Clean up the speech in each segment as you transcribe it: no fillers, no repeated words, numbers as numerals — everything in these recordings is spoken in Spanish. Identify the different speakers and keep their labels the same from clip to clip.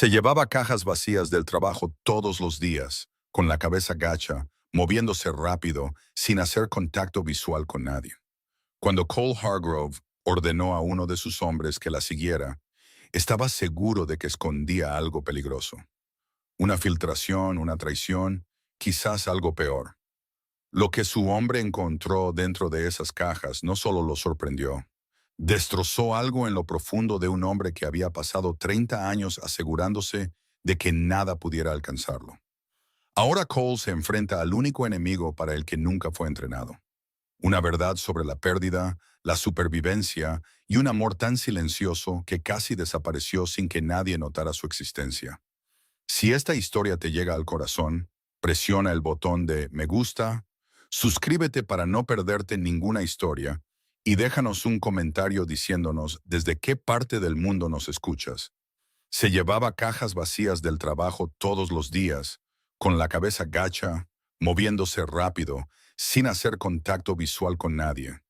Speaker 1: Se llevaba cajas vacías del trabajo todos los días, con la cabeza gacha, moviéndose rápido, sin hacer contacto visual con nadie. Cuando Cole Hargrove ordenó a uno de sus hombres que la siguiera, estaba seguro de que escondía algo peligroso. Una filtración, una traición, quizás algo peor. Lo que su hombre encontró dentro de esas cajas no solo lo sorprendió, destrozó algo en lo profundo de un hombre que había pasado 30 años asegurándose de que nada pudiera alcanzarlo. Ahora Cole se enfrenta al único enemigo para el que nunca fue entrenado. Una verdad sobre la pérdida, la supervivencia y un amor tan silencioso que casi desapareció sin que nadie notara su existencia. Si esta historia te llega al corazón, presiona el botón de me gusta, suscríbete para no perderte ninguna historia y déjanos un comentario diciéndonos desde qué parte del mundo nos escuchas. Se llevaba cajas vacías del trabajo todos los días, con la cabeza gacha, moviéndose rápido, sin hacer contacto visual con nadie.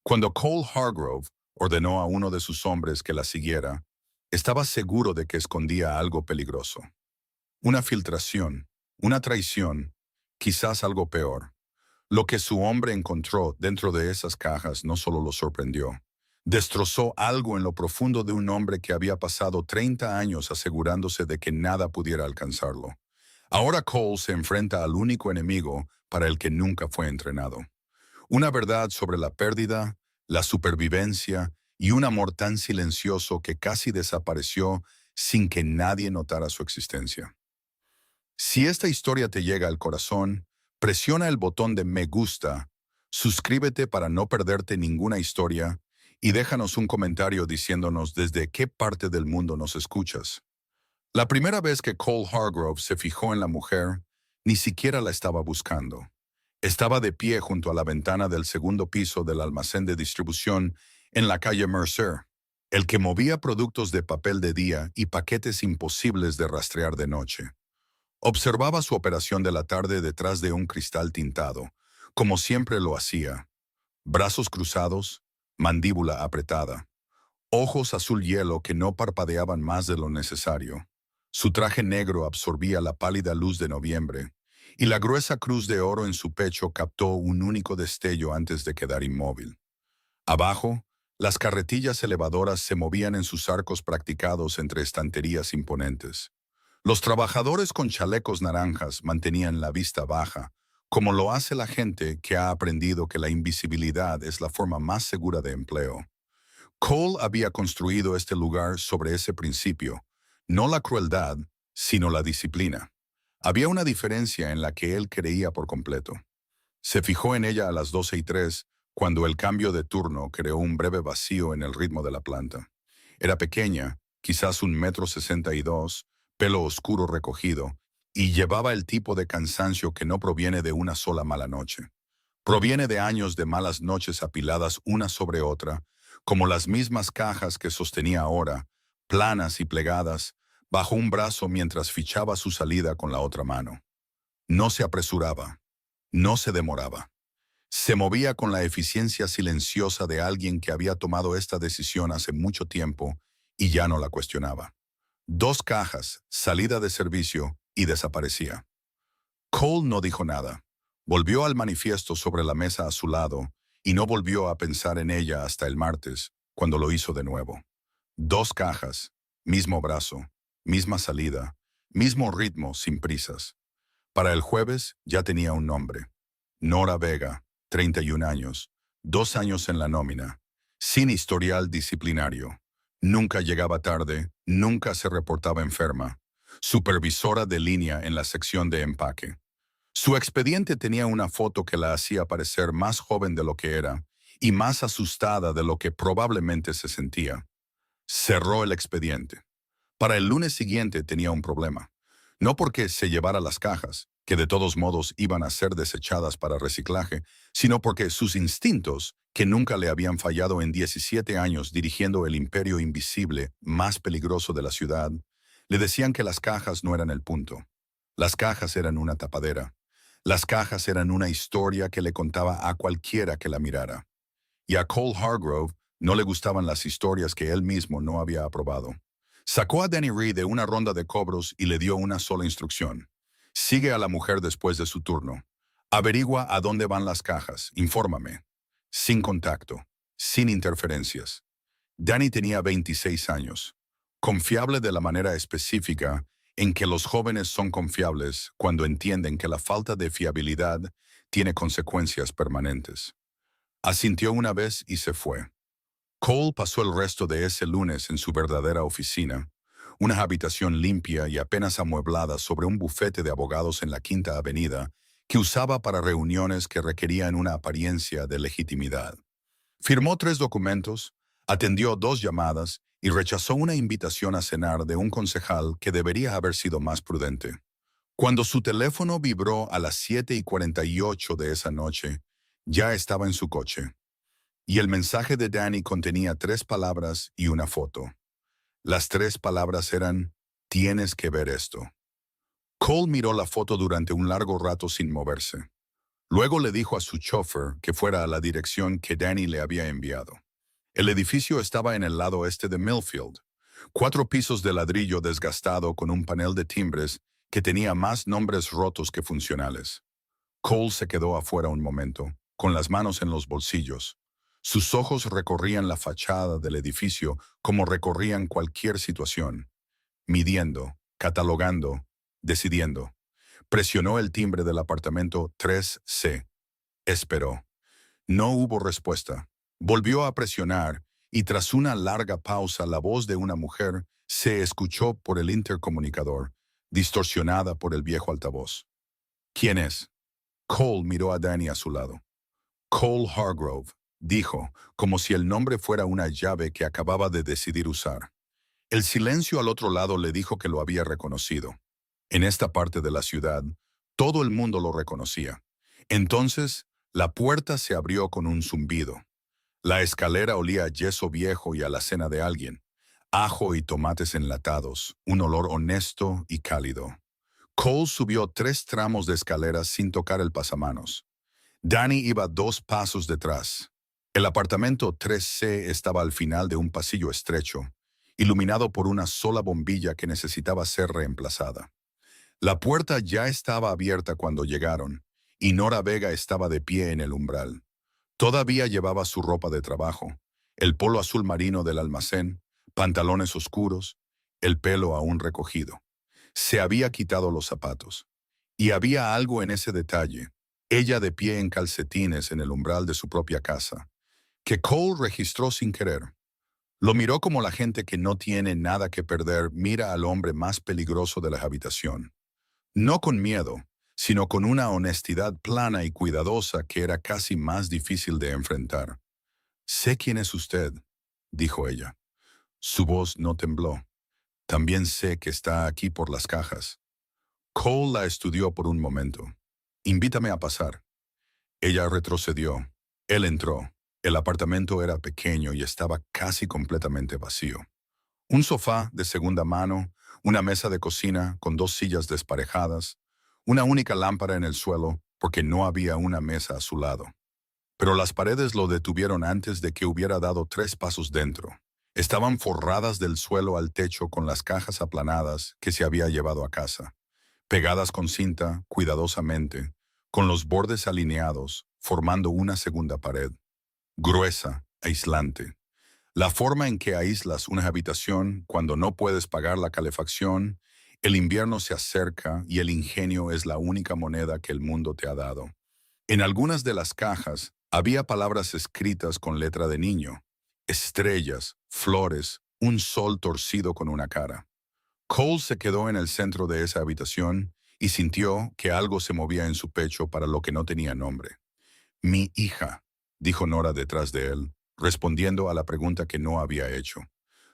Speaker 1: Cuando Cole Hargrove ordenó a uno de sus hombres que la siguiera, estaba seguro de que escondía algo peligroso. Una filtración, una traición, quizás algo peor. Lo que su hombre encontró dentro de esas cajas no solo lo sorprendió, destrozó algo en lo profundo de un hombre que había pasado 30 años asegurándose de que nada pudiera alcanzarlo. Ahora Cole se enfrenta al único enemigo para el que nunca fue entrenado. Una verdad sobre la pérdida, la supervivencia y un amor tan silencioso que casi desapareció sin que nadie notara su existencia. Si esta historia te llega al corazón, presiona el botón de me gusta, suscríbete para no perderte ninguna historia y déjanos un comentario diciéndonos desde qué parte del mundo nos escuchas. La primera vez que Cole Hargrove se fijó en la mujer, ni siquiera la estaba buscando. Estaba de pie junto a la ventana del segundo piso del almacén de distribución en la calle Mercer, el que movía productos de papel de día y paquetes imposibles de rastrear de noche. Observaba su operación de la tarde detrás de un cristal tintado, como siempre lo hacía. Brazos cruzados, mandíbula apretada, ojos azul hielo que no parpadeaban más de lo necesario. Su traje negro absorbía la pálida luz de noviembre, y la gruesa cruz de oro en su pecho captó un único destello antes de quedar inmóvil. Abajo, las carretillas elevadoras se movían en sus arcos practicados entre estanterías imponentes. Los trabajadores con chalecos naranjas mantenían la vista baja, como lo hace la gente que ha aprendido que la invisibilidad es la forma más segura de empleo. Cole había construido este lugar sobre ese principio, no la crueldad, sino la disciplina. Había una diferencia en la que él creía por completo. Se fijó en ella a las 12:03, cuando el cambio de turno creó un breve vacío en el ritmo de la planta. Era pequeña, quizás 1,62 m, pelo oscuro recogido, y llevaba el tipo de cansancio que no proviene de una sola mala noche. Proviene de años de malas noches apiladas una sobre otra, como las mismas cajas que sostenía ahora, planas y plegadas, bajo un brazo mientras fichaba su salida con la otra mano. No se apresuraba, no se demoraba. Se movía con la eficiencia silenciosa de alguien que había tomado esta decisión hace mucho tiempo y ya no la cuestionaba. 2 cajas, salida de servicio y desaparecía. Cole no dijo nada. Volvió al manifiesto sobre la mesa a su lado y no volvió a pensar en ella hasta el martes, cuando lo hizo de nuevo. 2 cajas, mismo brazo, misma salida, mismo ritmo sin prisas. Para el jueves ya tenía un nombre. Nora Vega, 31 años, 2 años en la nómina, sin historial disciplinario. Nunca llegaba tarde, nunca se reportaba enferma. Supervisora de línea en la sección de empaque. Su expediente tenía una foto que la hacía parecer más joven de lo que era y más asustada de lo que probablemente se sentía. Cerró el expediente. Para el lunes siguiente tenía un problema. No porque se llevara las cajas, que de todos modos iban a ser desechadas para reciclaje, sino porque sus instintos, que nunca le habían fallado en 17 años dirigiendo el imperio invisible más peligroso de la ciudad, le decían que las cajas no eran el punto. Las cajas eran una tapadera. Las cajas eran una historia que le contaba a cualquiera que la mirara. Y a Cole Hargrove no le gustaban las historias que él mismo no había aprobado. Sacó a Danny Reed de una ronda de cobros y le dio una sola instrucción. Sigue a la mujer después de su turno. Averigua a dónde van las cajas. Infórmame. Sin contacto. Sin interferencias. Danny tenía 26 años. Confiable de la manera específica en que los jóvenes son confiables cuando entienden que la falta de fiabilidad tiene consecuencias permanentes. Asintió una vez y se fue. Cole pasó el resto de ese lunes en su verdadera oficina, una habitación limpia y apenas amueblada sobre un bufete de abogados en la Quinta Avenida que usaba para reuniones que requerían una apariencia de legitimidad. Firmó 3 documentos, atendió 2 llamadas y rechazó una invitación a cenar de un concejal que debería haber sido más prudente. Cuando su teléfono vibró a las 7:48 de esa noche, ya estaba en su coche. Y el mensaje de Danny contenía 3 palabras y una foto. Las 3 palabras eran, tienes que ver esto. Cole miró la foto durante un largo rato sin moverse. Luego le dijo a su chofer que fuera a la dirección que Danny le había enviado. El edificio estaba en el lado este de Millfield. 4 pisos de ladrillo desgastado con un panel de timbres que tenía más nombres rotos que funcionales. Cole se quedó afuera un momento, con las manos en los bolsillos. Sus ojos recorrían la fachada del edificio como recorrían cualquier situación, midiendo, catalogando, decidiendo. Presionó el timbre del apartamento 3C. Esperó. No hubo respuesta. Volvió a presionar y tras una larga pausa la voz de una mujer se escuchó por el intercomunicador, distorsionada por el viejo altavoz. ¿Quién es? Cole miró a Danny a su lado. Cole Hargrove, dijo, como si el nombre fuera una llave que acababa de decidir usar. El silencio al otro lado le dijo que lo había reconocido. En esta parte de la ciudad, todo el mundo lo reconocía. Entonces, la puerta se abrió con un zumbido. La escalera olía a yeso viejo y a la cena de alguien. Ajo y tomates enlatados, un olor honesto y cálido. Cole subió 3 tramos de escaleras sin tocar el pasamanos. Danny iba 2 pasos detrás. El apartamento 3C estaba al final de un pasillo estrecho, iluminado por una sola bombilla que necesitaba ser reemplazada. La puerta ya estaba abierta cuando llegaron, y Nora Vega estaba de pie en el umbral. Todavía llevaba su ropa de trabajo, el polo azul marino del almacén, pantalones oscuros, el pelo aún recogido. Se había quitado los zapatos. Y había algo en ese detalle, ella de pie en calcetines en el umbral de su propia casa, que Cole registró sin querer. Lo miró como la gente que no tiene nada que perder mira al hombre más peligroso de la habitación. No con miedo, sino con una honestidad plana y cuidadosa que era casi más difícil de enfrentar. «Sé quién es usted», dijo ella. Su voz no tembló. «También sé que está aquí por las cajas». Cole la estudió por un momento. «Invítame a pasar». Ella retrocedió. Él entró. El apartamento era pequeño y estaba casi completamente vacío. Un sofá de segunda mano, una mesa de cocina con 2 sillas desparejadas, una única lámpara en el suelo porque no había una mesa a su lado. Pero las paredes lo detuvieron antes de que hubiera dado 3 pasos dentro. Estaban forradas del suelo al techo con las cajas aplanadas que se había llevado a casa, pegadas con cinta cuidadosamente, con los bordes alineados, formando una segunda pared, gruesa, aislante. La forma en que aíslas una habitación cuando no puedes pagar la calefacción, el invierno se acerca y el ingenio es la única moneda que el mundo te ha dado. En algunas de las cajas había palabras escritas con letra de niño, estrellas, flores, un sol torcido con una cara. Cole se quedó en el centro de esa habitación y sintió que algo se movía en su pecho para lo que no tenía nombre. «Mi hija», dijo Nora detrás de él, respondiendo a la pregunta que no había hecho.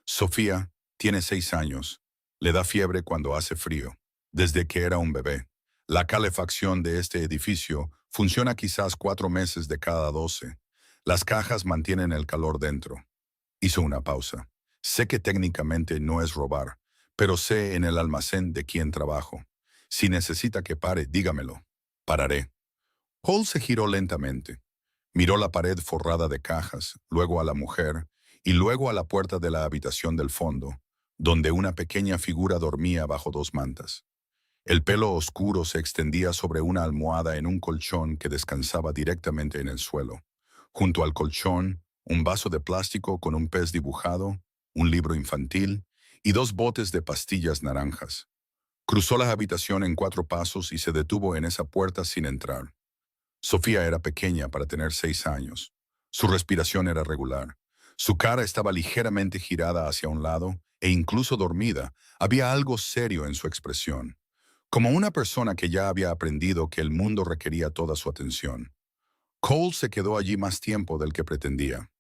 Speaker 1: «Sofía tiene 6 años. Le da fiebre cuando hace frío, desde que era un bebé. La calefacción de este edificio funciona quizás 4 meses de cada 12. Las cajas mantienen el calor dentro». Hizo una pausa. «Sé que técnicamente no es robar, pero sé en el almacén de quién trabajo. Si necesita que pare, dígamelo. Pararé». Cole se giró lentamente. Miró la pared forrada de cajas, luego a la mujer, y luego a la puerta de la habitación del fondo, donde una pequeña figura dormía bajo dos mantas. El pelo oscuro se extendía sobre una almohada en un colchón que descansaba directamente en el suelo. Junto al colchón, un vaso de plástico con un pez dibujado, un libro infantil y dos botes de pastillas naranjas. Cruzó la habitación en 4 pasos y se detuvo en esa puerta sin entrar. Sofía era pequeña para tener 6 años. Su respiración era regular. Su cara estaba ligeramente girada hacia un lado e incluso dormida. Había algo serio en su expresión, como una persona que ya había aprendido que el mundo requería toda su atención. Cole se quedó allí más tiempo del que pretendía.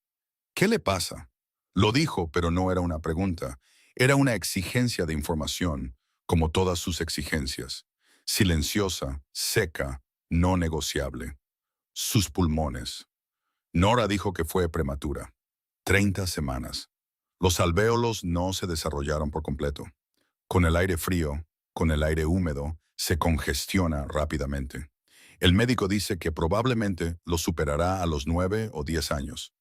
Speaker 1: ¿Qué le pasa? Lo dijo, pero no era una pregunta. Era una exigencia de información, como todas sus exigencias. Silenciosa, seca, no negociable. Sus pulmones. Nora dijo que fue prematura. 30 semanas. Los alvéolos no se desarrollaron por completo. Con el aire frío, con el aire húmedo, se congestiona rápidamente. El médico dice que probablemente lo superará a los 9 o 10 años.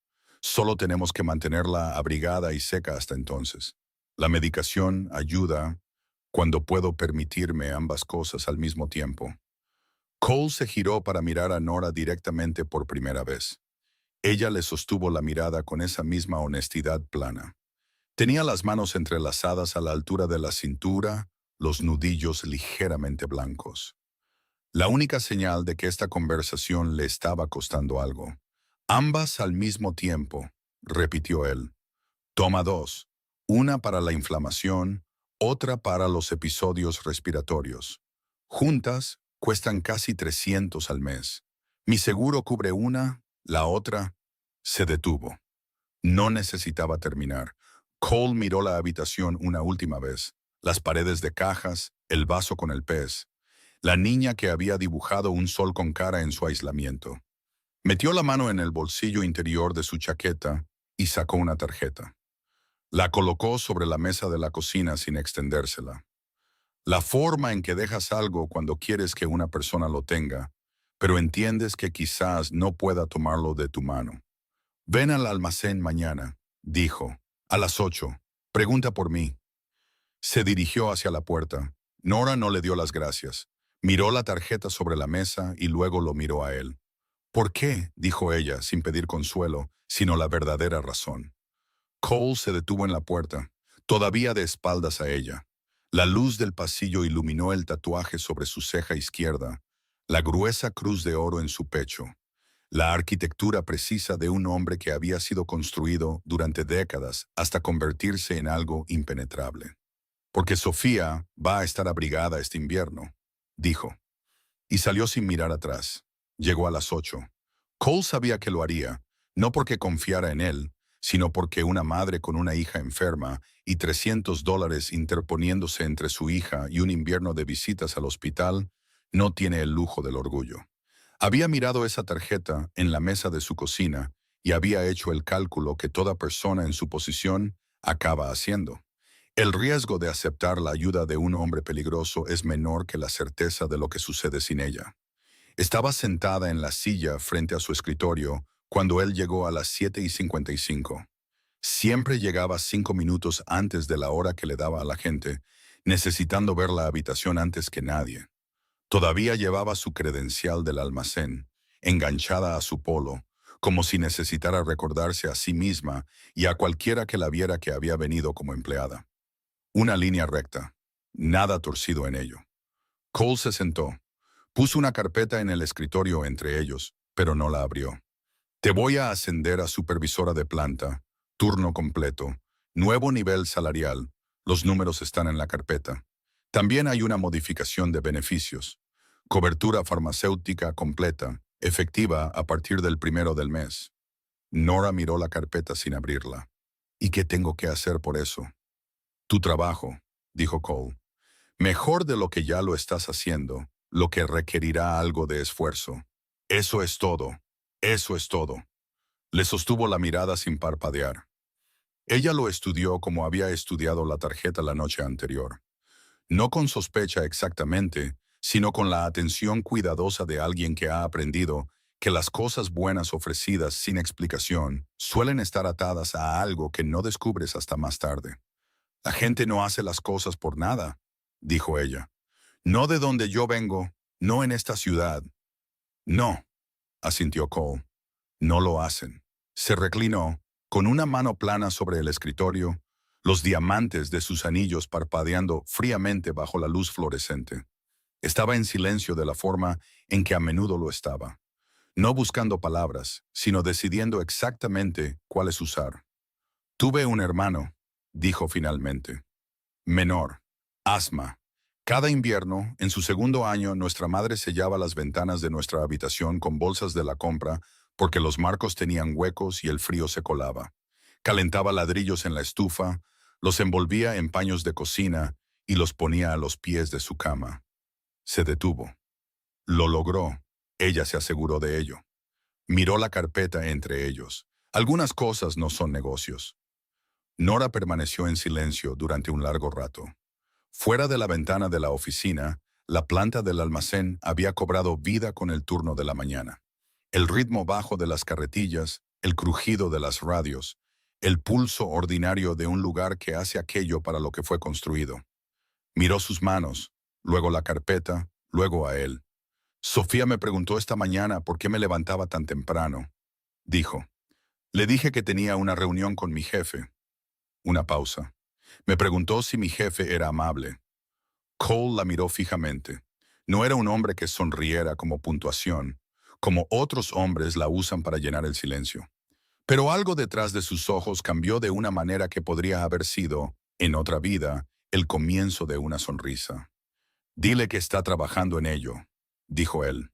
Speaker 1: Solo tenemos que mantenerla abrigada y seca hasta entonces. La medicación ayuda cuando puedo permitirme ambas cosas al mismo tiempo. Cole se giró para mirar a Nora directamente por primera vez. Ella le sostuvo la mirada con esa misma honestidad plana. Tenía las manos entrelazadas a la altura de la cintura, los nudillos ligeramente blancos. La única señal de que esta conversación le estaba costando algo. Ambas al mismo tiempo, repitió él. Toma 2, una para la inflamación, otra para los episodios respiratorios. Juntas, cuestan casi 300 al mes. Mi seguro cubre una, la otra. Se detuvo. No necesitaba terminar. Cole miró la habitación una última vez. Las paredes de cajas, el vaso con el pez. La niña que había dibujado un sol con cara en su aislamiento. Metió la mano en el bolsillo interior de su chaqueta y sacó una tarjeta. La colocó sobre la mesa de la cocina sin extendérsela. La forma en que dejas algo cuando quieres que una persona lo tenga, pero entiendes que quizás no pueda tomarlo de tu mano. Ven al almacén mañana, dijo, a las 8. Pregunta por mí. Se dirigió hacia la puerta. Nora no le dio las gracias. Miró la tarjeta sobre la mesa y luego lo miró a él. ¿Por qué?, dijo ella, sin pedir consuelo, sino la verdadera razón. Cole se detuvo en la puerta, todavía de espaldas a ella. La luz del pasillo iluminó el tatuaje sobre su ceja izquierda, la gruesa cruz de oro en su pecho, la arquitectura precisa de un hombre que había sido construido durante décadas hasta convertirse en algo impenetrable. Porque Sofía va a estar abrigada este invierno, dijo. Y salió sin mirar atrás. Llegó a las 8. Cole sabía que lo haría, no porque confiara en él, sino porque una madre con una hija enferma y $300 interponiéndose entre su hija y un invierno de visitas al hospital, no tiene el lujo del orgullo. Había mirado esa tarjeta en la mesa de su cocina y había hecho el cálculo que toda persona en su posición acaba haciendo. El riesgo de aceptar la ayuda de un hombre peligroso es menor que la certeza de lo que sucede sin ella. Estaba sentada en la silla frente a su escritorio cuando él llegó a las 7:55. Siempre llegaba 5 minutos antes de la hora que le daba a la gente, necesitando ver la habitación antes que nadie. Todavía llevaba su credencial del almacén, enganchada a su polo, como si necesitara recordarse a sí misma y a cualquiera que la viera que había venido como empleada. Una línea recta, nada torcido en ello. Cole se sentó. Puso una carpeta en el escritorio entre ellos, pero no la abrió. Te voy a ascender a supervisora de planta, turno completo, nuevo nivel salarial. Los números están en la carpeta. También hay una modificación de beneficios. Cobertura farmacéutica completa, efectiva a partir del 1 del mes. Nora miró la carpeta sin abrirla. ¿Y qué tengo que hacer por eso? Tu trabajo, dijo Cole. Mejor de lo que ya lo estás haciendo, lo que requerirá algo de esfuerzo. Eso es todo. Eso es todo. Le sostuvo la mirada sin parpadear. Ella lo estudió como había estudiado la tarjeta la noche anterior. No con sospecha exactamente, sino con la atención cuidadosa de alguien que ha aprendido que las cosas buenas ofrecidas sin explicación suelen estar atadas a algo que no descubres hasta más tarde. La gente no hace las cosas por nada, dijo ella. No de donde yo vengo, no en esta ciudad. No, asintió Cole. No lo hacen. Se reclinó, con una mano plana sobre el escritorio, los diamantes de sus anillos parpadeando fríamente bajo la luz fluorescente. Estaba en silencio de la forma en que a menudo lo estaba, no buscando palabras, sino decidiendo exactamente cuáles usar. Tuve un hermano, dijo finalmente. Menor. Asma. Cada invierno, en su segundo año, nuestra madre sellaba las ventanas de nuestra habitación con bolsas de la compra porque los marcos tenían huecos y el frío se colaba. Calentaba ladrillos en la estufa, los envolvía en paños de cocina y los ponía a los pies de su cama. Se detuvo. Lo logró. Ella se aseguró de ello. Miró la carpeta entre ellos. Algunas cosas no son negocios. Nora permaneció en silencio durante un largo rato. Fuera de la ventana de la oficina, la planta del almacén había cobrado vida con el turno de la mañana. El ritmo bajo de las carretillas, el crujido de las radios, el pulso ordinario de un lugar que hace aquello para lo que fue construido. Miró sus manos, luego la carpeta, luego a él. Sofía me preguntó esta mañana por qué me levantaba tan temprano. Dijo. Le dije que tenía una reunión con mi jefe. Una pausa. Me preguntó si mi jefe era amable. Cole la miró fijamente. No era un hombre que sonriera como puntuación, como otros hombres la usan para llenar el silencio. Pero algo detrás de sus ojos cambió de una manera que podría haber sido, en otra vida, el comienzo de una sonrisa. Dile que está trabajando en ello, dijo él.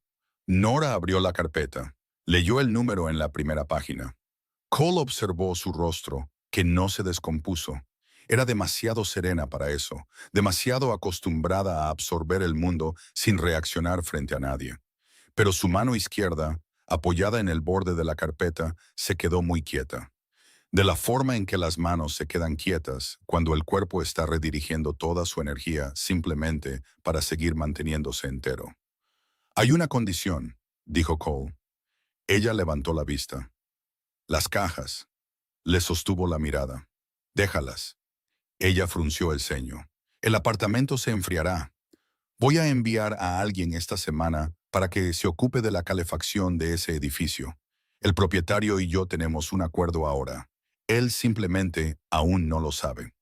Speaker 1: Nora abrió la carpeta. Leyó el número en la primera página. Cole observó su rostro, que no se descompuso. Era demasiado serena para eso, demasiado acostumbrada a absorber el mundo sin reaccionar frente a nadie. Pero su mano izquierda, apoyada en el borde de la carpeta, se quedó muy quieta. De la forma en que las manos se quedan quietas cuando el cuerpo está redirigiendo toda su energía simplemente para seguir manteniéndose entero. Hay una condición, dijo Cole. Ella levantó la vista. Las cajas. Le sostuvo la mirada. Déjalas. Ella frunció el ceño. El apartamento se enfriará. Voy a enviar a alguien esta semana para que se ocupe de la calefacción de ese edificio. El propietario y yo tenemos un acuerdo ahora. Él simplemente aún no lo sabe.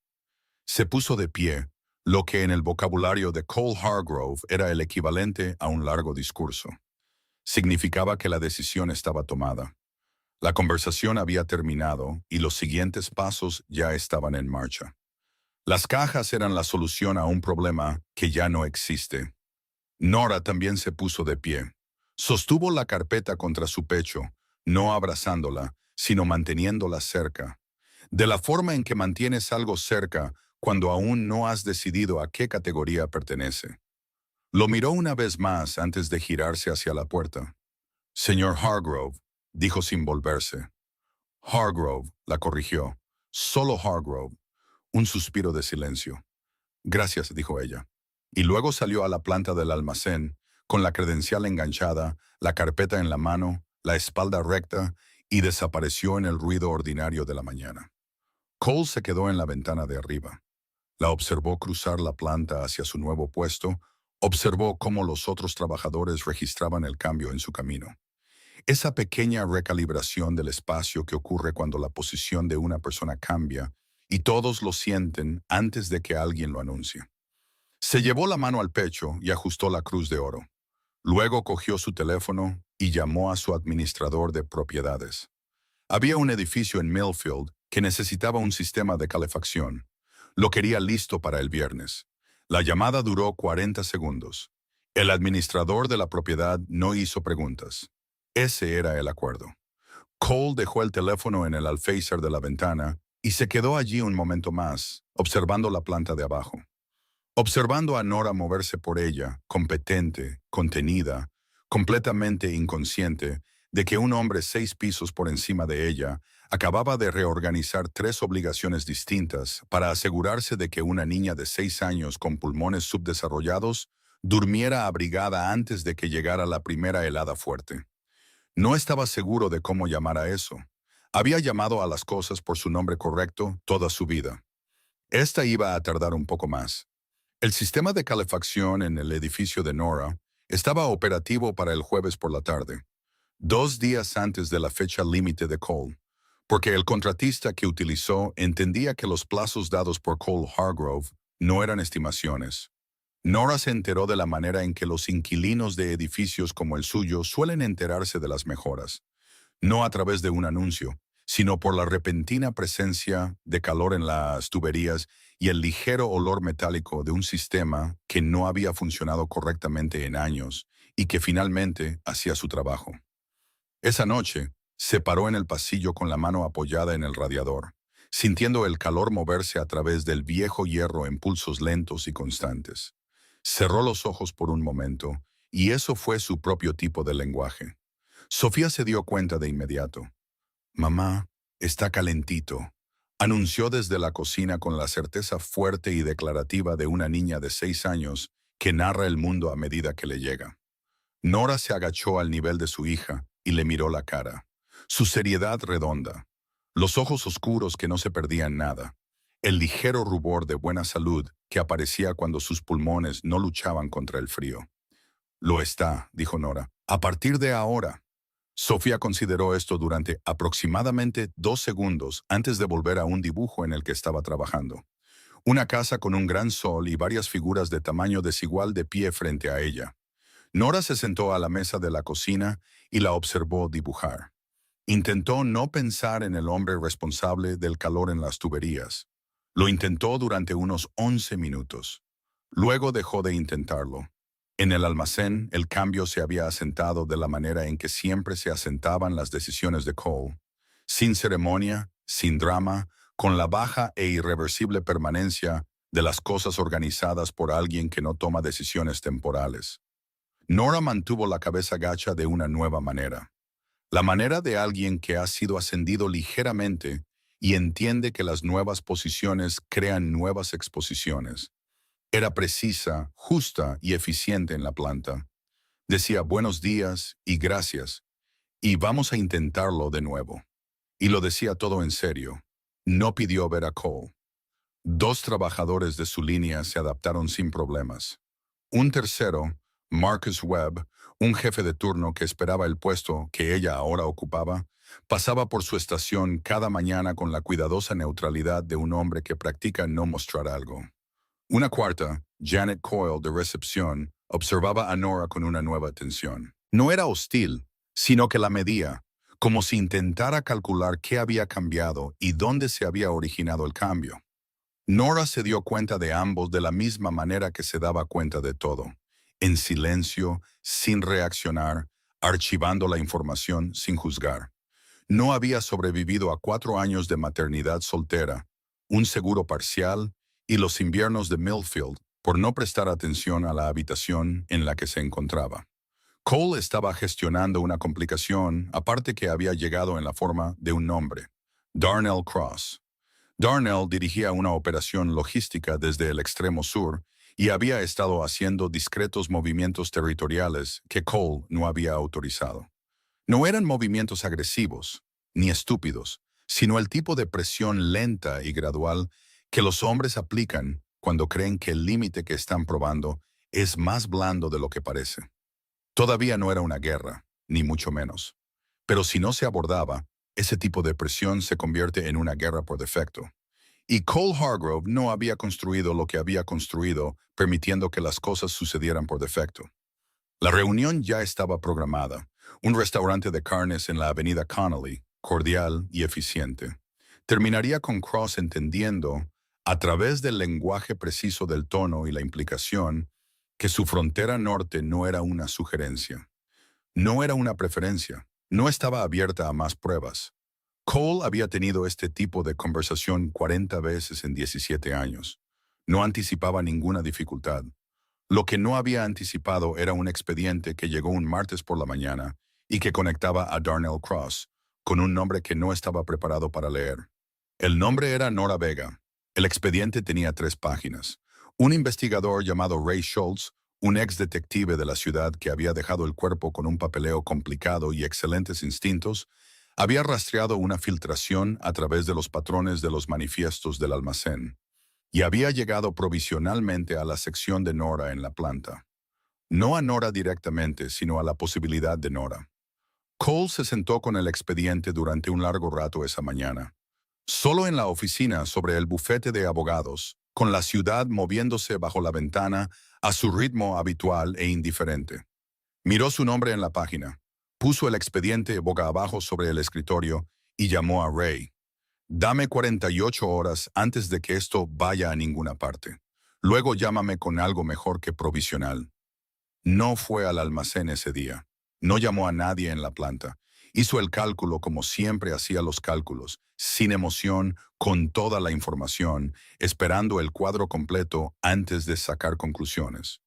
Speaker 1: Se puso de pie, lo que en el vocabulario de Cole Hargrove era el equivalente a un largo discurso. Significaba que la decisión estaba tomada. La conversación había terminado y los siguientes pasos ya estaban en marcha. Las cajas eran la solución a un problema que ya no existe. Nora también se puso de pie. Sostuvo la carpeta contra su pecho, no abrazándola, sino manteniéndola cerca. De la forma en que mantienes algo cerca cuando aún no has decidido a qué categoría pertenece. Lo miró una vez más antes de girarse hacia la puerta. Señor Hargrove, dijo sin volverse. Hargrove, la corrigió. Solo Hargrove. Un suspiro de silencio. Gracias, dijo ella. Y luego salió a la planta del almacén, con la credencial enganchada, la carpeta en la mano, la espalda recta, y desapareció en el ruido ordinario de la mañana. Cole se quedó en la ventana de arriba. La observó cruzar la planta hacia su nuevo puesto, observó cómo los otros trabajadores registraban el cambio en su camino. Esa pequeña recalibración del espacio que ocurre cuando la posición de una persona cambia, y todos lo sienten antes de que alguien lo anuncie. Se llevó la mano al pecho y ajustó la cruz de oro. Luego cogió su teléfono y llamó a su administrador de propiedades. Había un edificio en Millfield que necesitaba un sistema de calefacción. Lo quería listo para el viernes. La llamada duró 40 segundos. El administrador de la propiedad no hizo preguntas. Ese era el acuerdo. Cole dejó el teléfono en el alféizar de la ventana y se quedó allí un momento más, observando la planta de abajo. Observando a Nora moverse por ella, competente, contenida, completamente inconsciente de que un hombre 6 pisos por encima de ella acababa de reorganizar 3 obligaciones distintas para asegurarse de que una niña de 6 años con pulmones subdesarrollados durmiera abrigada antes de que llegara la primera helada fuerte. No estaba seguro de cómo llamar a eso. Había llamado a las cosas por su nombre correcto toda su vida. Esta iba a tardar un poco más. El sistema de calefacción en el edificio de Nora estaba operativo para el jueves por la tarde, 2 días antes de la fecha límite de Cole, porque el contratista que utilizó entendía que los plazos dados por Cole Hargrove no eran estimaciones. Nora se enteró de la manera en que los inquilinos de edificios como el suyo suelen enterarse de las mejoras, no a través de un anuncio, sino por la repentina presencia de calor en las tuberías y el ligero olor metálico de un sistema que no había funcionado correctamente en años y que finalmente hacía su trabajo. Esa noche, se paró en el pasillo con la mano apoyada en el radiador, sintiendo el calor moverse a través del viejo hierro en pulsos lentos y constantes. Cerró los ojos por un momento, y eso fue su propio tipo de lenguaje. Sofía se dio cuenta de inmediato. «Mamá, está calentito», anunció desde la cocina con la certeza fuerte y declarativa de una niña de 6 años que narra el mundo a medida que le llega. Nora se agachó al nivel de su hija y le miró la cara. Su seriedad redonda, los ojos oscuros que no se perdían nada, el ligero rubor de buena salud que aparecía cuando sus pulmones no luchaban contra el frío. «Lo está», dijo Nora. «A partir de ahora». Sofía consideró esto durante aproximadamente 2 segundos antes de volver a un dibujo en el que estaba trabajando. Una casa con un gran sol y varias figuras de tamaño desigual de pie frente a ella. Nora se sentó a la mesa de la cocina y la observó dibujar. Intentó no pensar en el hombre responsable del calor en las tuberías. Lo intentó durante unos 11 minutos. Luego dejó de intentarlo. En el almacén, el cambio se había asentado de la manera en que siempre se asentaban las decisiones de Cole. Sin ceremonia, sin drama, con la baja e irreversible permanencia de las cosas organizadas por alguien que no toma decisiones temporales. Nora mantuvo la cabeza gacha de una nueva manera. La manera de alguien que ha sido ascendido ligeramente y entiende que las nuevas posiciones crean nuevas exposiciones. Era precisa, justa y eficiente en la planta. Decía buenos días y gracias, y vamos a intentarlo de nuevo. Y lo decía todo en serio. No pidió ver a Cole. 2 trabajadores de su línea se adaptaron sin problemas. Un tercero, Marcus Webb, un jefe de turno que esperaba el puesto que ella ahora ocupaba, pasaba por su estación cada mañana con la cuidadosa neutralidad de un hombre que practica no mostrar algo. Una cuarta, Janet Coyle de recepción, observaba a Nora con una nueva atención. No era hostil, sino que la medía, como si intentara calcular qué había cambiado y dónde se había originado el cambio. Nora se dio cuenta de ambos de la misma manera que se daba cuenta de todo, en silencio, sin reaccionar, archivando la información sin juzgar. No había sobrevivido a 4 años de maternidad soltera, un seguro parcial y los inviernos de Millfield por no prestar atención a la habitación en la que se encontraba. Cole estaba gestionando una complicación aparte que había llegado en la forma de un nombre, Darnell Cross. Darnell dirigía una operación logística desde el extremo sur y había estado haciendo discretos movimientos territoriales que Cole no había autorizado. No eran movimientos agresivos, ni estúpidos, sino el tipo de presión lenta y gradual que los hombres aplican cuando creen que el límite que están probando es más blando de lo que parece. Todavía no era una guerra, ni mucho menos. Pero si no se abordaba, ese tipo de presión se convierte en una guerra por defecto. Y Cole Hargrove no había construido lo que había construido, permitiendo que las cosas sucedieran por defecto. La reunión ya estaba programada, un restaurante de carnes en la avenida Connolly, cordial y eficiente. Terminaría con Cross entendiendo, a través del lenguaje preciso del tono y la implicación, que su frontera norte no era una sugerencia. No era una preferencia, no estaba abierta a más pruebas. Cole había tenido este tipo de conversación 40 veces en 17 años. No anticipaba ninguna dificultad. Lo que no había anticipado era un expediente que llegó un martes por la mañana y que conectaba a Darnell Cross, con un nombre que no estaba preparado para leer. El nombre era Nora Vega. El expediente tenía 3 páginas. Un investigador llamado Ray Schultz, un ex detective de la ciudad que había dejado el cuerpo con un papeleo complicado y excelentes instintos, había rastreado una filtración a través de los patrones de los manifiestos del almacén. y había llegado provisionalmente a la sección de Nora en la planta. No a Nora directamente, sino a la posibilidad de Nora. Cole se sentó con el expediente durante un largo rato esa mañana. Solo en la oficina sobre el bufete de abogados, con la ciudad moviéndose bajo la ventana a su ritmo habitual e indiferente. Miró su nombre en la página, puso el expediente boca abajo sobre el escritorio y llamó a Ray. Dame 48 horas antes de que esto vaya a ninguna parte. Luego llámame con algo mejor que provisional. No fue al almacén ese día. No llamó a nadie en la planta. Hizo el cálculo como siempre hacía los cálculos, sin emoción, con toda la información, esperando el cuadro completo antes de sacar conclusiones.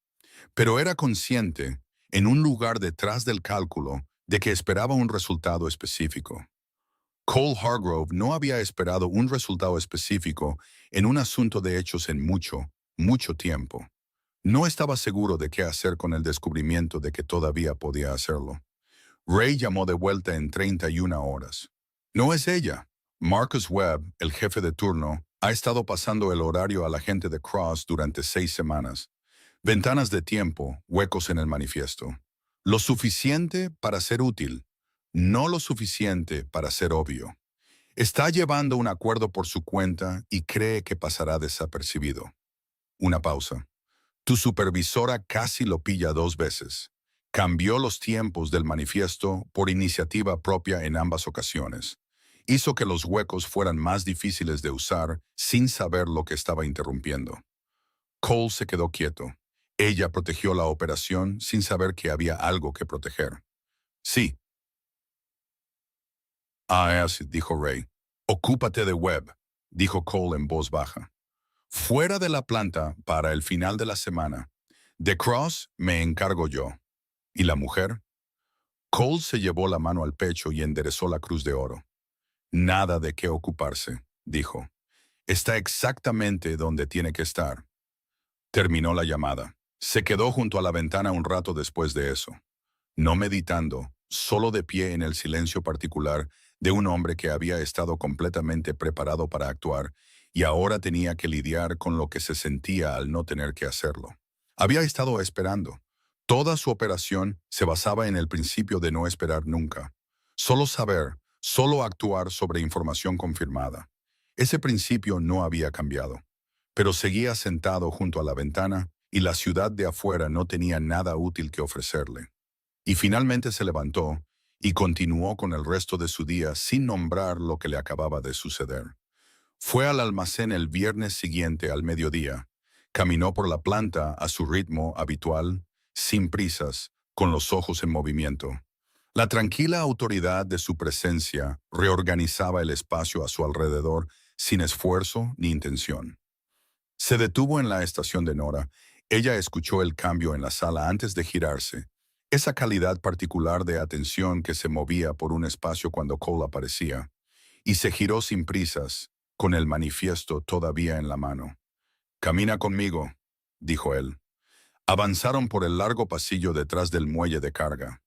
Speaker 1: Pero era consciente, en un lugar detrás del cálculo, de que esperaba un resultado específico. Cole Hargrove no había esperado un resultado específico en un asunto de hechos en mucho, mucho tiempo. No estaba seguro de qué hacer con el descubrimiento de que todavía podía hacerlo. Ray llamó de vuelta en 31 horas. No es ella. Marcus Webb, el jefe de turno, ha estado pasando el horario a la gente de Cross durante 6 semanas. Ventanas de tiempo, huecos en el manifiesto. Lo suficiente para ser útil, no lo suficiente para ser obvio. Está llevando un acuerdo por su cuenta y cree que pasará desapercibido. Una pausa. Tu supervisora casi lo pilla 2 veces. Cambió los tiempos del manifiesto por iniciativa propia en ambas ocasiones. Hizo que los huecos fueran más difíciles de usar sin saber lo que estaba interrumpiendo. Cole se quedó quieto. Ella protegió la operación sin saber que había algo que proteger. Sí. Dijo Ray. Ocúpate de Webb, dijo Cole en voz baja. Fuera de la planta para el final de la semana. De Cross me encargo yo. ¿Y la mujer? Cole se llevó la mano al pecho y enderezó la cruz de oro. Nada de qué ocuparse, dijo. Está exactamente donde tiene que estar. Terminó la llamada. Se quedó junto a la ventana un rato después de eso. No meditando, solo de pie en el silencio particular de un hombre que había estado completamente preparado para actuar y ahora tenía que lidiar con lo que se sentía al no tener que hacerlo. Había estado esperando. Toda su operación se basaba en el principio de no esperar nunca. Solo saber, solo actuar sobre información confirmada. Ese principio no había cambiado. Pero seguía sentado junto a la ventana y la ciudad de afuera no tenía nada útil que ofrecerle. Y finalmente se levantó y continuó con el resto de su día sin nombrar lo que le acababa de suceder. Fue al almacén el viernes siguiente al mediodía. Caminó por la planta a su ritmo habitual, sin prisas, con los ojos en movimiento. La tranquila autoridad de su presencia reorganizaba el espacio a su alrededor sin esfuerzo ni intención. Se detuvo en la estación de Nora. Ella escuchó el cambio en la sala antes de girarse. Esa calidad particular de atención que se movía por un espacio cuando Cole aparecía. Y se giró sin prisas, con el manifiesto todavía en la mano. «Camina conmigo», dijo él. Avanzaron por el largo pasillo detrás del muelle de carga.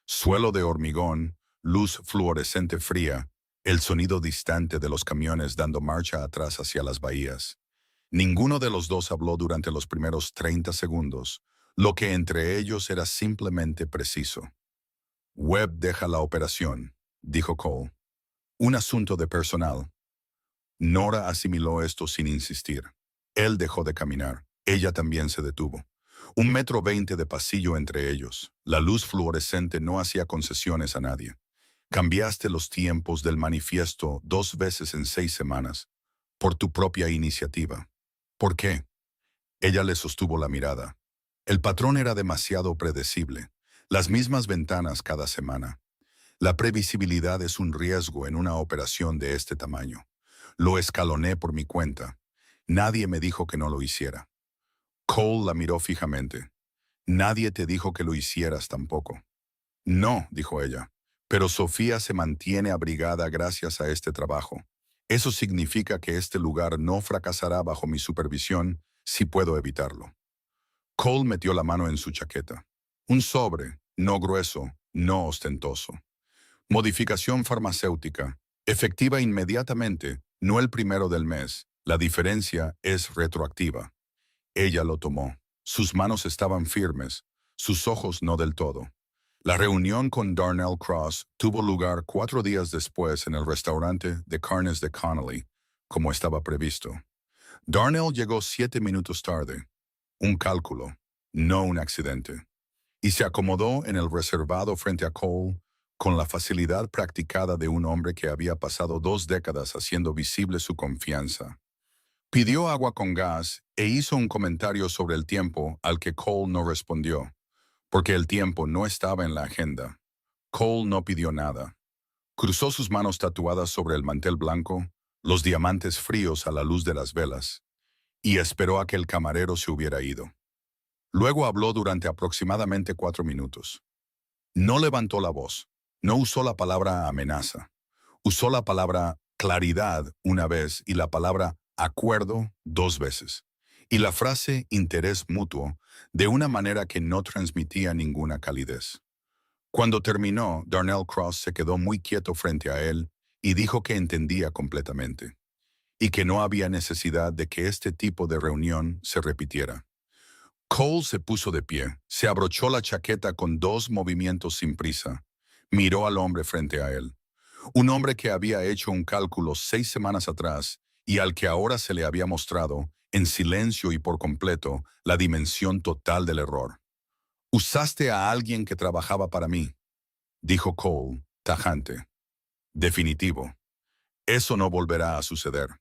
Speaker 1: Suelo de hormigón, luz fluorescente fría, el sonido distante de los camiones dando marcha atrás hacia las bahías. Ninguno de los dos habló durante los primeros 30 segundos, lo que entre ellos era simplemente preciso. «Webb deja la operación», dijo Cole. «Un asunto de personal». Nora asimiló esto sin insistir. Él dejó de caminar. Ella también se detuvo. 1,20 m de pasillo entre ellos. La luz fluorescente no hacía concesiones a nadie. Cambiaste los tiempos del manifiesto 2 veces en 6 semanas. Por tu propia iniciativa. ¿Por qué? Ella le sostuvo la mirada. El patrón era demasiado predecible. Las mismas ventanas cada semana. La previsibilidad es un riesgo en una operación de este tamaño. Lo escaloné por mi cuenta. Nadie me dijo que no lo hiciera. Cole la miró fijamente. Nadie te dijo que lo hicieras tampoco. No, dijo ella, pero Sofía se mantiene abrigada gracias a este trabajo. Eso significa que este lugar no fracasará bajo mi supervisión si puedo evitarlo. Cole metió la mano en su chaqueta. Un sobre, no grueso, no ostentoso. Modificación farmacéutica, efectiva inmediatamente, no el primero del mes, La diferencia es retroactiva. Ella lo tomó. Sus manos estaban firmes, sus ojos no del todo. La reunión con Darnell Cross tuvo lugar 4 días después en el restaurante de carnes de Connolly, como estaba previsto. Darnell llegó 7 minutos tarde. Un cálculo, no un accidente. Y se acomodó en el reservado frente a Cole con la facilidad practicada de un hombre que había pasado 2 décadas haciendo visible su confianza. Pidió agua con gas e hizo un comentario sobre el tiempo al que Cole no respondió, porque el tiempo no estaba en la agenda. Cole no pidió nada. Cruzó sus manos tatuadas sobre el mantel blanco, los diamantes fríos a la luz de las velas, y esperó a que el camarero se hubiera ido. Luego habló durante aproximadamente 4 minutos. No levantó la voz, no usó la palabra amenaza. Usó la palabra claridad una vez y la palabra acuerdo 2 veces. Y la frase interés mutuo de una manera que no transmitía ninguna calidez. Cuando terminó, Darnell Cross se quedó muy quieto frente a él y dijo que entendía completamente, y que no había necesidad de que este tipo de reunión se repitiera. Cole se puso de pie, se abrochó la chaqueta con 2 movimientos sin prisa. Miró al hombre frente a él. Un hombre que había hecho un cálculo 6 semanas atrás y al que ahora se le había mostrado, en silencio y por completo, la dimensión total del error. «Usaste a alguien que trabajaba para mí», dijo Cole, tajante. «Definitivo. Eso no volverá a suceder».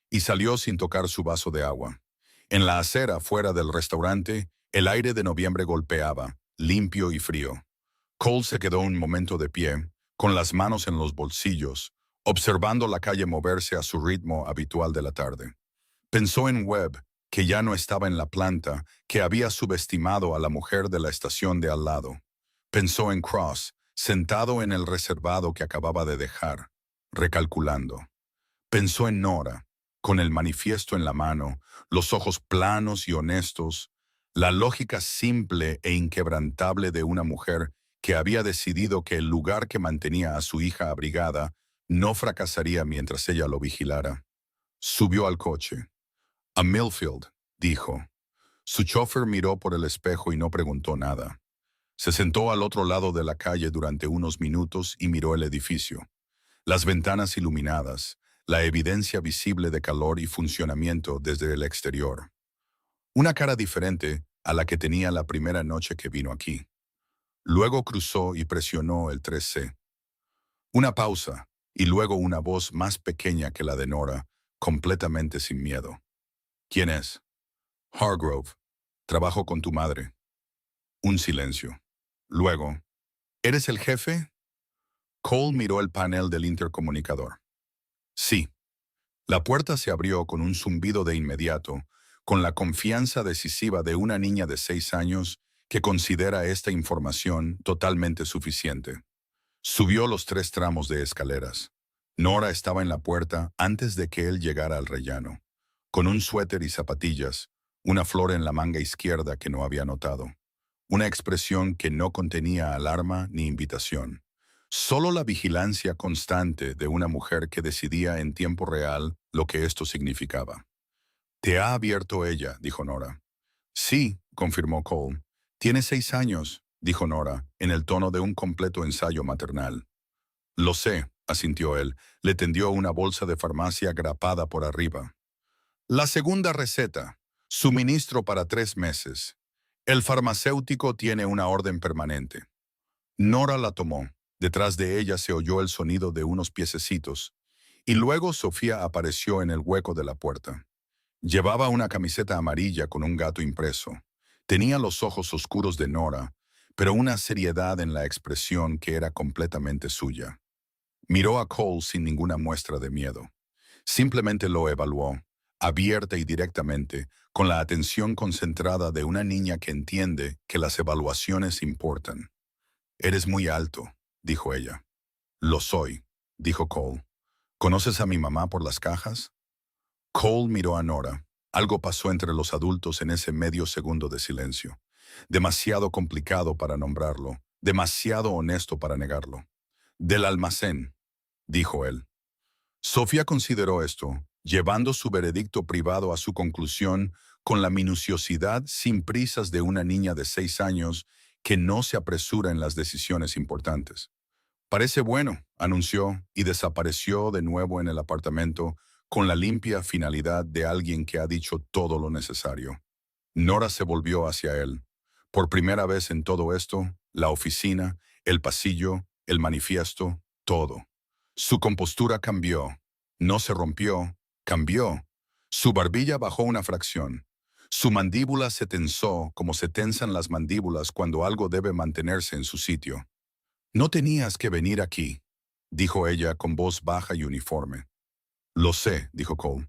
Speaker 1: Y salió sin tocar su vaso de agua. En la acera fuera del restaurante, el aire de noviembre golpeaba, limpio y frío. Cole se quedó un momento de pie, con las manos en los bolsillos, observando la calle moverse a su ritmo habitual de la tarde. Pensó en Webb, que ya no estaba en la planta, que había subestimado a la mujer de la estación de al lado. Pensó en Cross, sentado en el reservado que acababa de dejar, recalculando. Pensó en Nora, con el manifiesto en la mano, los ojos planos y honestos, la lógica simple e inquebrantable de una mujer que había decidido que el lugar que mantenía a su hija abrigada no fracasaría mientras ella lo vigilara. Subió al coche. «A Millfield», dijo. Su chofer miró por el espejo y no preguntó nada. Se sentó al otro lado de la calle durante unos minutos y miró el edificio. Las ventanas iluminadas, la evidencia visible de calor y funcionamiento desde el exterior. Una cara diferente a la que tenía la primera noche que vino aquí. Luego cruzó y presionó el 3C. Una pausa, y luego una voz más pequeña que la de Nora, completamente sin miedo. «¿Quién es?» «Hargrove. Trabajo con tu madre». Un silencio. Luego, «¿Eres el jefe?» Cole miró el panel del intercomunicador. «Sí». La puerta se abrió con un zumbido de inmediato, con la confianza decisiva de una niña de 6 años que considera esta información totalmente suficiente. Subió los 3 tramos de escaleras. Nora estaba en la puerta antes de que él llegara al rellano, con un suéter y zapatillas, una flor en la manga izquierda que no había notado, una expresión que no contenía alarma ni invitación. Solo la vigilancia constante de una mujer que decidía en tiempo real lo que esto significaba. «Te ha abierto ella», dijo Nora. «Sí», confirmó Cole. «Tiene 6 años», dijo Nora, en el tono de un completo ensayo maternal. «Lo sé», asintió él. Le tendió una bolsa de farmacia grapada por arriba. «La segunda receta. Suministro para 3 meses. El farmacéutico tiene una orden permanente». Nora la tomó. Detrás de ella se oyó el sonido de unos piececitos, y luego Sofía apareció en el hueco de la puerta. Llevaba una camiseta amarilla con un gato impreso. Tenía los ojos oscuros de Nora, pero una seriedad en la expresión que era completamente suya. Miró a Cole sin ninguna muestra de miedo. Simplemente lo evaluó, abierta y directamente, con la atención concentrada de una niña que entiende que las evaluaciones importan. «Eres muy alto», dijo ella. «Lo soy», dijo Cole. «¿Conoces a mi mamá por las cajas?» Cole miró a Nora. Algo pasó entre los adultos en ese medio segundo de silencio. Demasiado complicado para nombrarlo, demasiado honesto para negarlo. «Del almacén», dijo él. Sofía consideró esto, llevando su veredicto privado a su conclusión con la minuciosidad sin prisas de una niña de 6 años que no se apresura en las decisiones importantes. Parece bueno, anunció, y desapareció de nuevo en el apartamento con la limpia finalidad de alguien que ha dicho todo lo necesario. Nora se volvió hacia él. Por primera vez en todo esto, la oficina, el pasillo, el manifiesto, todo. Su compostura cambió. No se rompió, cambió. Su barbilla bajó una fracción. Su mandíbula se tensó como se tensan las mandíbulas cuando algo debe mantenerse en su sitio. No tenías que venir aquí, dijo ella con voz baja y uniforme. Lo sé, dijo Cole.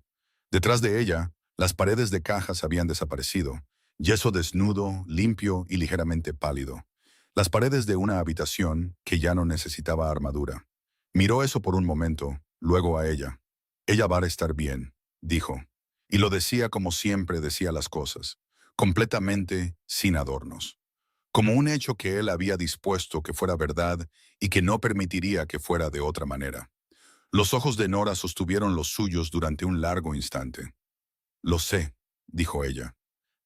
Speaker 1: Detrás de ella, las paredes de cajas habían desaparecido, yeso desnudo, limpio y ligeramente pálido. Las paredes de una habitación que ya no necesitaba armadura. Miró eso por un momento, luego a ella. Ella va a estar bien, dijo. Y lo decía como siempre decía las cosas, completamente sin adornos. Como un hecho que él había dispuesto que fuera verdad y que no permitiría que fuera de otra manera. Los ojos de Nora sostuvieron los suyos durante un largo instante. Lo sé, dijo ella.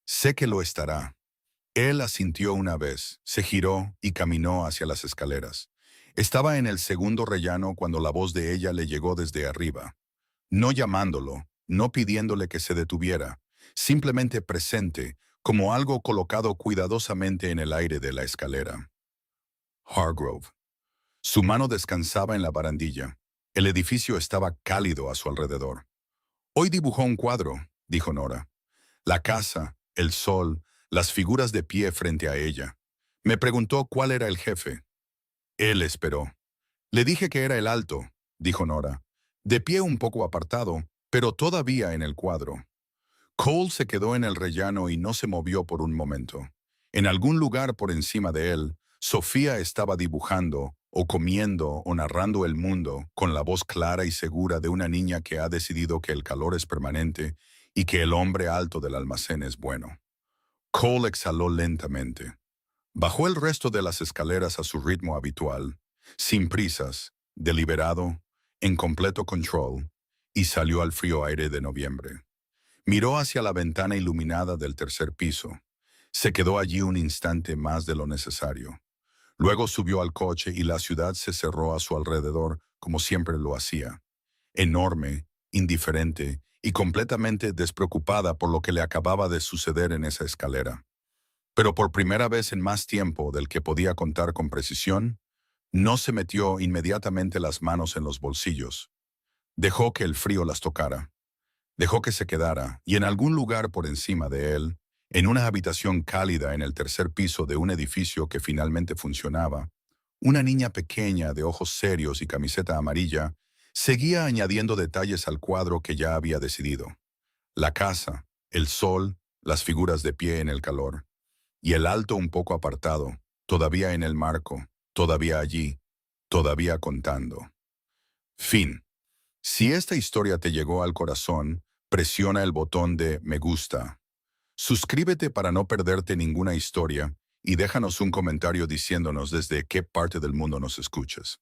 Speaker 1: Sé que lo estará. Él asintió una vez, se giró y caminó hacia las escaleras. Estaba en el segundo rellano cuando la voz de ella le llegó desde arriba. No llamándolo, no pidiéndole que se detuviera, simplemente presente, como algo colocado cuidadosamente en el aire de la escalera. Hargrove. Su mano descansaba en la barandilla. El edificio estaba cálido a su alrededor. Hoy dibujó un cuadro, dijo Nora. La casa, el sol, las figuras de pie frente a ella. Me preguntó cuál era el jefe. Él esperó. Le dije que era el alto, dijo Nora. De pie un poco apartado, pero todavía en el cuadro. Cole se quedó en el rellano y no se movió por un momento. En algún lugar por encima de él, Sofía estaba dibujando, o comiendo, o narrando el mundo, con la voz clara y segura de una niña que ha decidido que el calor es permanente y que el hombre alto del almacén es bueno. Cole exhaló lentamente. Bajó el resto de las escaleras a su ritmo habitual, sin prisas, deliberado, en completo control, y salió al frío aire de noviembre. Miró hacia la ventana iluminada del tercer piso. Se quedó allí un instante más de lo necesario. Luego subió al coche y la ciudad se cerró a su alrededor como siempre lo hacía. Enorme, indiferente y completamente despreocupada por lo que le acababa de suceder en esa escalera. Pero por primera vez en más tiempo del que podía contar con precisión, no se metió inmediatamente las manos en los bolsillos. Dejó que el frío las tocara. Dejó que se quedara, y en algún lugar por encima de él, en una habitación cálida en el tercer piso de un edificio que finalmente funcionaba, una niña pequeña de ojos serios y camiseta amarilla seguía añadiendo detalles al cuadro que ya había decidido. La casa, el sol, las figuras de pie en el calor, y el alto un poco apartado, todavía en el marco, todavía allí, todavía contando. Fin. Si esta historia te llegó al corazón, presiona el botón de me gusta. Suscríbete para no perderte ninguna historia y déjanos un comentario diciéndonos desde qué parte del mundo nos escuchas.